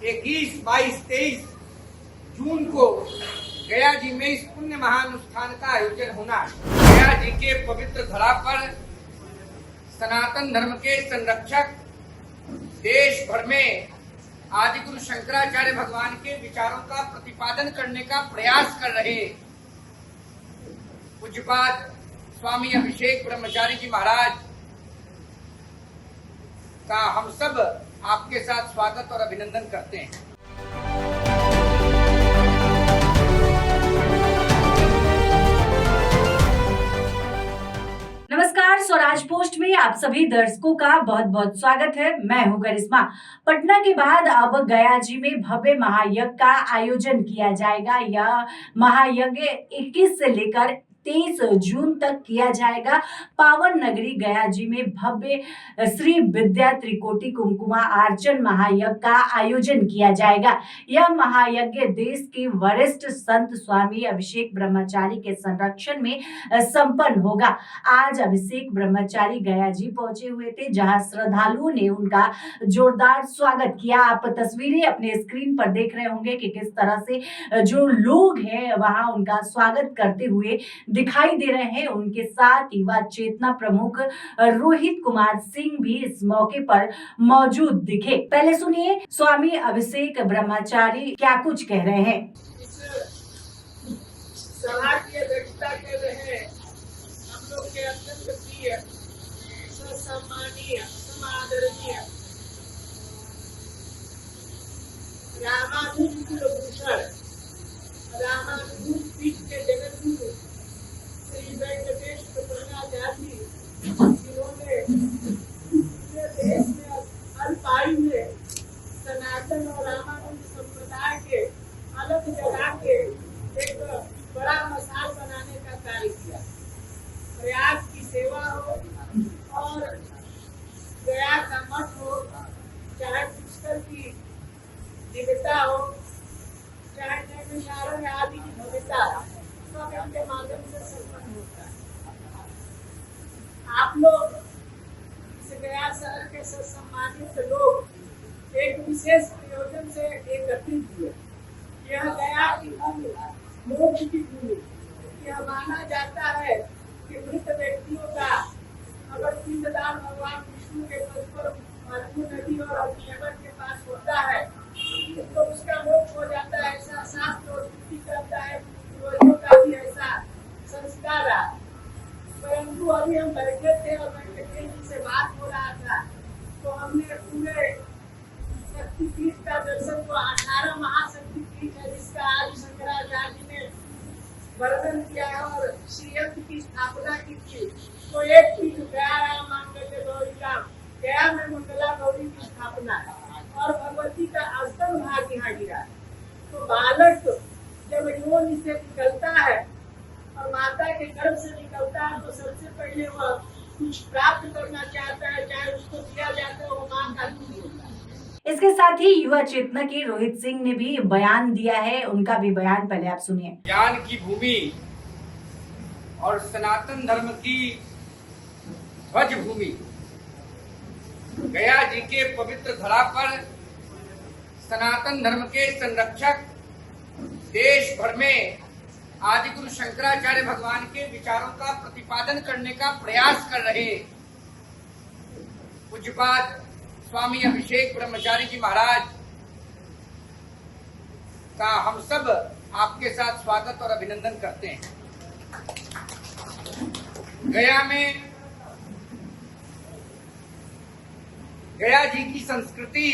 21, 22, 23 जून को गया जी में इस पुण्य महानुष्ठान का आयोजन होना है। गया जी के पवित्र धरा पर सनातन धर्म के संरक्षक देश भर में आदि गुरु शंकराचार्य भगवान के विचारों का प्रतिपादन करने का प्रयास कर रहे पूज्यपाद स्वामी अभिषेक ब्रह्मचारी जी महाराज का हम सब आपके साथ स्वागत और अभिनंदन करते हैं। नमस्कार, स्वराज पोस्ट में आप सभी दर्शकों का बहुत बहुत स्वागत है। मैं हूं करिश्मा। पटना के बाद अब गया जी में भव्य महायज्ञ का आयोजन किया जाएगा। यह महायज्ञ 21 से लेकर 23 जून तक किया जाएगा। पावन नगरी गया जी में भव्य श्री विद्या त्रिकोटि कुमकुमा अर्चन महायज्ञ का आयोजन किया जाएगा। यह महायज्ञ देश के वरिष्ठ संत स्वामी अभिषेक ब्रह्मचारी के संरक्षण में संपन्न होगा। आज अभिषेक ब्रह्मचारी गया जी पहुंचे हुए थे, जहां श्रद्धालुओं ने उनका जोरदार स्वागत किया। आप तस्वीरें अपने स्क्रीन पर देख रहे होंगे कि किस तरह से जो लोग हैं वहां उनका स्वागत करते हुए दिखाई दे रहे हैं। उनके साथ युवा चेतना प्रमुख रोहित कुमार सिंह भी इस मौके पर मौजूद दिखे। पहले सुनिए स्वामी अभिषेक ब्रह्मचारी क्या कुछ कह रहे हैं। सभा की अध्यक्षता कर रहे हम लोग के अत्यंत प्रिय सम्मानीय समादरणीय रामानुज कुलभूषण रामानुज पीठ के जगत गुरु श्री वेंकटेश प्रसन्नाचार्य जिन्होंने पूरे देश में अल्पायु में सनातन और रामानुज संप्रदाय के अलग जगह के एक बड़ा मसाल बनाने का कार्य किया। प्रयास की सेवा हो और गया का मठ हो, चाहे पुष्कर की दिव्यता हो, चाहे नैमिषारण्य आदि की भव्यता, सब इनके माध्यम से संपन्न होता है। आप लोग इस गया शहर के सम्मानित लोग एक विशेष प्रयोजन से एकत्रित हुए। यह गया की भूमि मोक्ष की भूमि। यह माना जाता है कि मृत व्यक्तियों का अगर पिंडदान भगवान विष्णु के पद पर अर्जुन नदी और अग्निवर के पास होता है तो उसका मोक्ष हो जाता है। ऐसा शास्त्र और युक्ति करता है, पूर्वजों का भी ऐसा संस्कार है। परंतु अभी हम बैठे थे और वेंकटेश जी से बात हो रहा था तो हमने पूरे शक्तिपीठ का दर्शन को 18 महाशक्तिपीठ है जिसका आज शंकराचार्य ने वर्णन किया है और श्रीयंत्र की स्थापना की थी। तो एक पीठ गया राम मांगल्य गौरी का, गया में मंगला गौरी की स्थापना है और भगवती का अष्टम भाग यहाँ गिरा है। तो बालक जब योनि से निकलता है और माता के गर्भ से निकलता है तो सबसे पहले वह कुछ प्राप्त करना चाहता है, चाहे उसको दिया जाता है वो माँ का दूध होता है। इसके साथ ही युवा चेतना के रोहित सिंह ने भी बयान दिया है। उनका भी बयान पहले आप सुनिए। ज्ञान की भूमि और सनातन धर्म की ध्वज भूमि गया जी के पवित्र धरा पर सनातन धर्म के संरक्षक देश भर में आदि गुरु शंकराचार्य भगवान के विचारों का प्रतिपादन करने का प्रयास कर रहे पूज्यपाद स्वामी अभिषेक ब्रह्मचारी जी महाराज का हम सब आपके साथ स्वागत और अभिनंदन करते हैं। गया जी की संस्कृति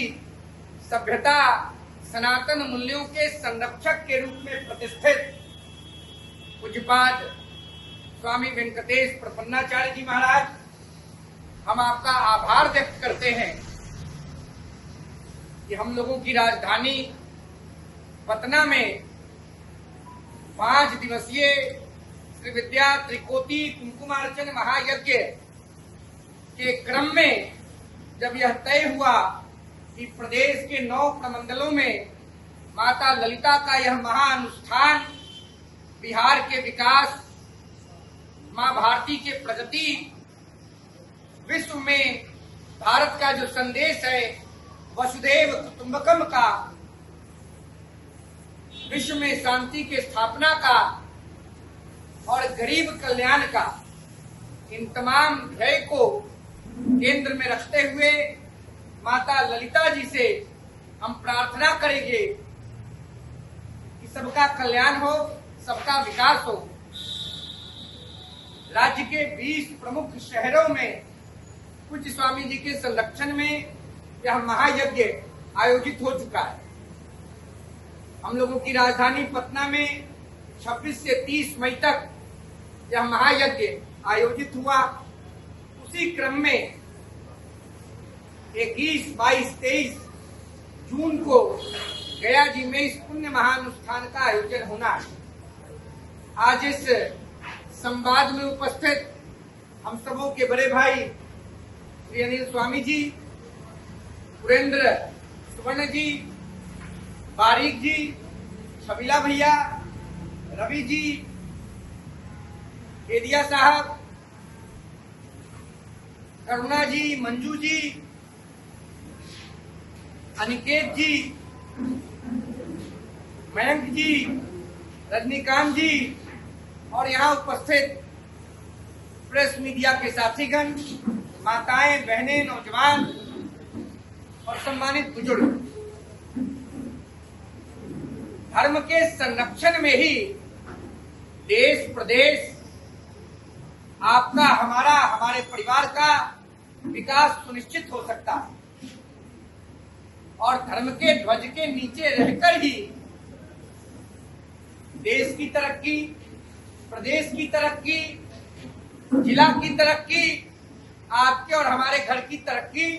सभ्यता सनातन मूल्यों के संरक्षक के रूप में प्रतिष्ठित पूज्यपाद स्वामी वेंकटेश प्रसन्नाचार्य जी महाराज, हम आपका आभार व्यक्त करते हैं कि हम लोगों की राजधानी पटना में 5 दिवसीय श्री विद्या त्रिकोटि कुमकुमार्चन महायज्ञ के क्रम में जब यह तय हुआ कि प्रदेश के 9 प्रमंडलों में माता ललिता का यह महाअनुष्ठान बिहार के विकास, मां भारती के प्रगति, विश्व में भारत का जो संदेश है वसुधैव कुटुंबकम का विश्व में शांति की स्थापना का और गरीब कल्याण का, इन तमाम ध्येय को केंद्र में रखते हुए माता ललिता जी से हम प्रार्थना करेंगे कि सबका कल्याण हो, सबका विकास हो। राज्य के 20 प्रमुख शहरों में पूज्य स्वामी जी के संरक्षण में यह महायज्ञ आयोजित हो चुका है। हम लोगों की राजधानी पटना में 26 से 30 मई तक यह महायज्ञ आयोजित हुआ। उसी क्रम में 21, 22, 23 जून को गया जी में इस पुण्य महानुष्ठान का आयोजन होना है। आज इस संवाद में उपस्थित हम सबों के बड़े भाई श्री अनिल स्वामी जी, पुरेंद्र सुवर्ण जी, बारीक जी, छबीला भैया, रवि जी, केदिया साहब, करुणा जी, मंजू जी, अनिकेत जी, मयंक जी, रजनीकांत जी और यहाँ उपस्थित प्रेस मीडिया के साथीगण, माताएं, बहनें, नौजवान और सम्मानित बुजुर्ग, धर्म के संरक्षण में ही देश, प्रदेश, आपका, हमारा, हमारे परिवार का विकास सुनिश्चित हो सकता है। और धर्म के ध्वज के नीचे रहकर ही देश की तरक्की, प्रदेश की तरक्की, जिला की तरक्की, आपके और हमारे घर की तरक्की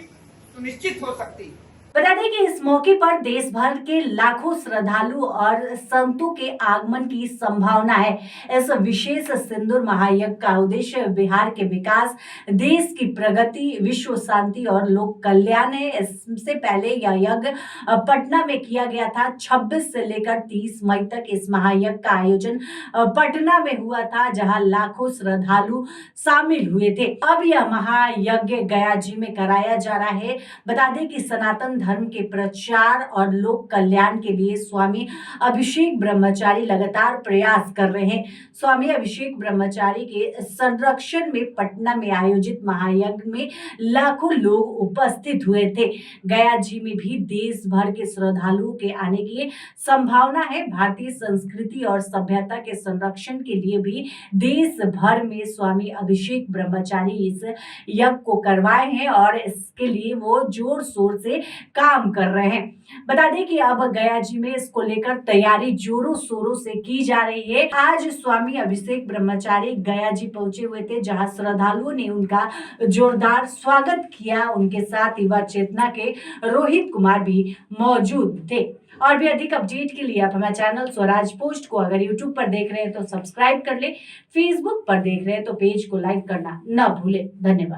सुनिश्चित हो सकती है। बता दें कि इस मौके पर देश भर के लाखों श्रद्धालु और संतों के आगमन की संभावना है। इस विशेष सिंदूर महायज्ञ का उद्देश्य बिहार के विकास, देश की प्रगति, विश्व शांति और लोक कल्याण है। इससे पहले यह यज्ञ पटना में किया गया था। 26 से लेकर 30 मई तक इस महायज्ञ का आयोजन पटना में हुआ था, जहां लाखों श्रद्धालु शामिल हुए थे। अब यह महायज्ञ गया जी में कराया जा रहा है। बता दें कि सनातन धर्म के प्रचार और लोक कल्याण के लिए स्वामी अभिषेक ब्रह्मचारी लगातार प्रयास कर रहे हैं। स्वामी अभिषेक ब्रह्मचारी के संरक्षण में पटना में आयोजित महायज्ञ में लाखों लोग उपस्थित हुए थे। गया जी में भी देश भर के श्रद्धालुओं के आने की संभावना है। भारतीय संस्कृति और सभ्यता के संरक्षण के लिए भी देश भर में स्वामी अभिषेक ब्रह्मचारी इस यज्ञ को करवाए हैं और इसके लिए वो जोर शोर से काम कर रहे हैं। बता दें कि अब गया जी में इसको लेकर तैयारी जोरों शोरों से की जा रही है। आज स्वामी अभिषेक ब्रह्मचारी गया जी पहुंचे हुए थे, जहां श्रद्धालुओं ने उनका जोरदार स्वागत किया। उनके साथ युवा चेतना के रोहित कुमार भी मौजूद थे। और भी अधिक अपडेट के लिए आप हमारे चैनल स्वराज पोस्ट को अगर यूट्यूब पर देख रहे हैं तो सब्सक्राइब कर ले, फेसबुक पर देख रहे हैं तो पेज को लाइक करना न भूले। धन्यवाद।